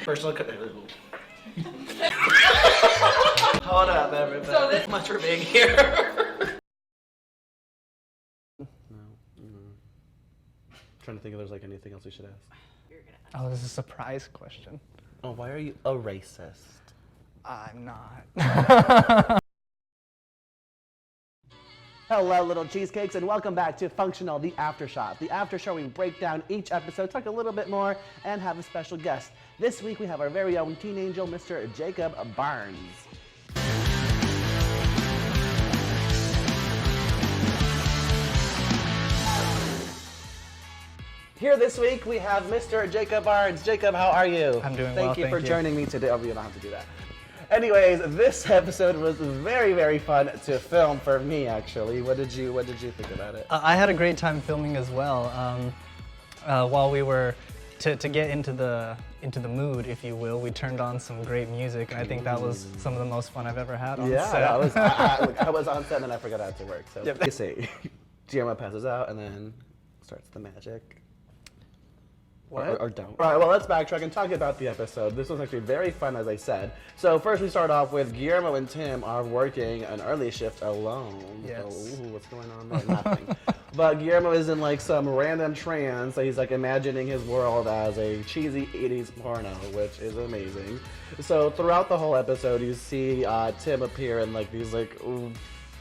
Personal. Hold up, everybody. So this much for being here. Trying to think if there's like anything else we should ask. Oh, this is a surprise question. Oh, why are you a racist? I'm not. Hello, little cheesecakes, and welcome back to Functional, the After Shot. The after show, we break down each episode, talk a little bit more, and have a special guest. This week, we have our very own teen angel, Mr. Jacob Barnes. Here this week, we have Mr. Jacob Barnes. Jacob, how are you? I'm doing well, Thank you for joining me today. Oh, you don't have to do that. Anyways, this episode was very, very fun to film for me, actually. What did you think about it? I had a great time filming as well. While we were to get into the mood, if you will, we turned on some great music. I think that was some of the most fun I've ever had on set. I was on set and I forgot I had to work. So Yep. you see, Guillermo passes out and then starts the magic. What? Or don't. All right, well, let's backtrack and talk about the episode. This was actually very fun, as I said. So first we start off with Guillermo and Tim are working an early shift alone. Yes. So, what's going on there? Nothing. But Guillermo is in like some random trance. So he's like imagining his world as a cheesy 80s porno, which is amazing. So throughout the whole episode, you see Tim appear in like these like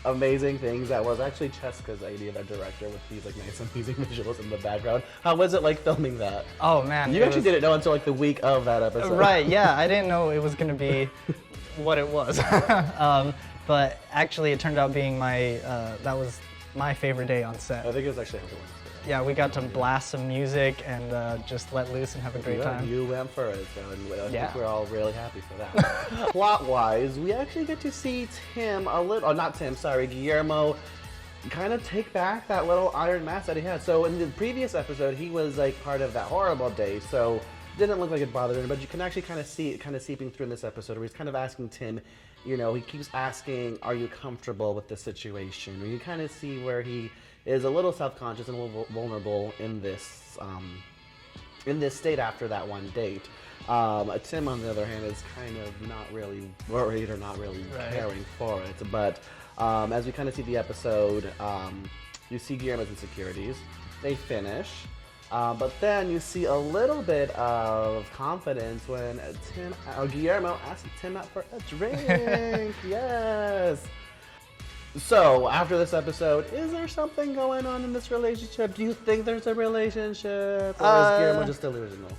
amazing things. That was actually Cheska's idea, the director, with these like nice amazing visuals in the background. How was it like filming that? Oh man, You actually didn't know until like the week of that episode. Right? Yeah, I didn't know it was gonna be what it was. But actually, it turned out being that was my favorite day on set. I think it was actually everyone. Yeah, we got to blast some music and just let loose and have a great time. You went for it, so I Yeah. think we're all really happy for that. Plot-wise, we actually get to see Guillermo kind of take back that little iron mask that he had. So in the previous episode, he was like part of that horrible day, so didn't look like it bothered him, but you can actually kind of see it kind of seeping through in this episode where he's kind of asking Tim, you know, he keeps asking, are you comfortable with the situation? Or you kind of see where he is a little self-conscious and a little vulnerable in this state after that one date. Tim, on the other hand, is kind of not really worried or not really caring for it. But as we kind of see the episode, you see Guillermo's insecurities. They finish. But then you see a little bit of confidence when Guillermo asks Tim out for a drink. Yes. So, after this episode, is there something going on in this relationship? Do you think there's a relationship? Or is Guillermo just delusional?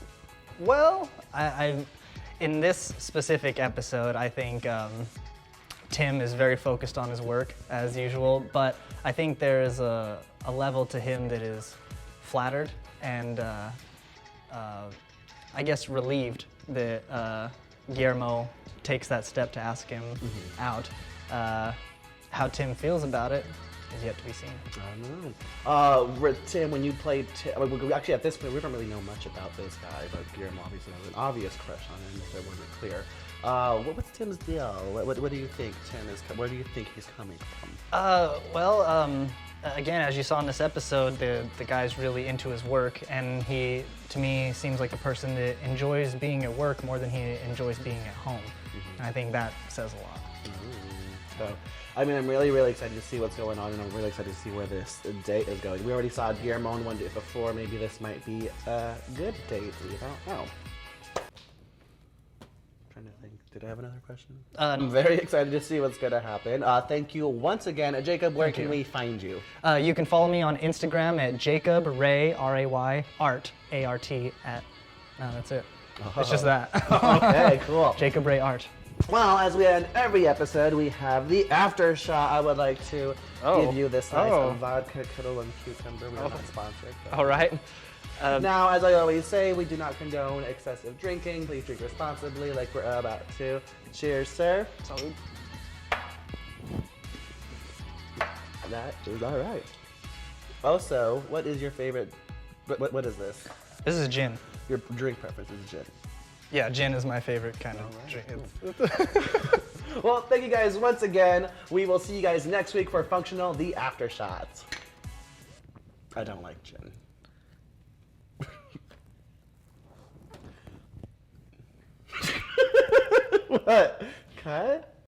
Well, in this specific episode, I think Tim is very focused on his work, as usual, but I think there is a level to him that is flattered and I guess relieved that Guillermo takes that step to ask him out. How Tim feels about it is yet to be seen. I don't know. Tim, when you played Tim, actually at this point, we don't really know much about this guy, but Guillermo obviously has an obvious crush on him if it wasn't clear. What's Tim's deal? What do you think Tim is, where do you think he's coming from? Again, as you saw in this episode, the guy's really into his work, and he, to me, seems like a person that enjoys being at work more than he enjoys being at home. And I think that says a lot. So, I mean, I'm really, really excited to see what's going on, and I'm really excited to see where this date is going. We already saw Guillermo in one date before. Maybe this might be a good date. We don't know. Trying to think. Did I have another question? I'm very excited to see what's going to happen. Thank you once again. Jacob, where can we find you? You can follow me on Instagram at Jacob Ray, R-A-Y, Art, A-R-T, at, no, that's it. It's just that. Okay, cool. Jacob Ray Art. Well, as we end every episode, we have the after shot. I would like to give you this nice vodka, kettle, and cucumber. We are not sponsored. All right. Now, as I always say, we do not condone excessive drinking. Please drink responsibly like we're about to. Cheers, sir. Salud. That is all right. Also, what is your favorite, what is this? This is gin. Your drink preference is gin. Yeah, gin is my favorite kind of drink. Well, thank you guys once again. We will see you guys next week for Functional, the After Shots. I don't like Jin. What? Cut?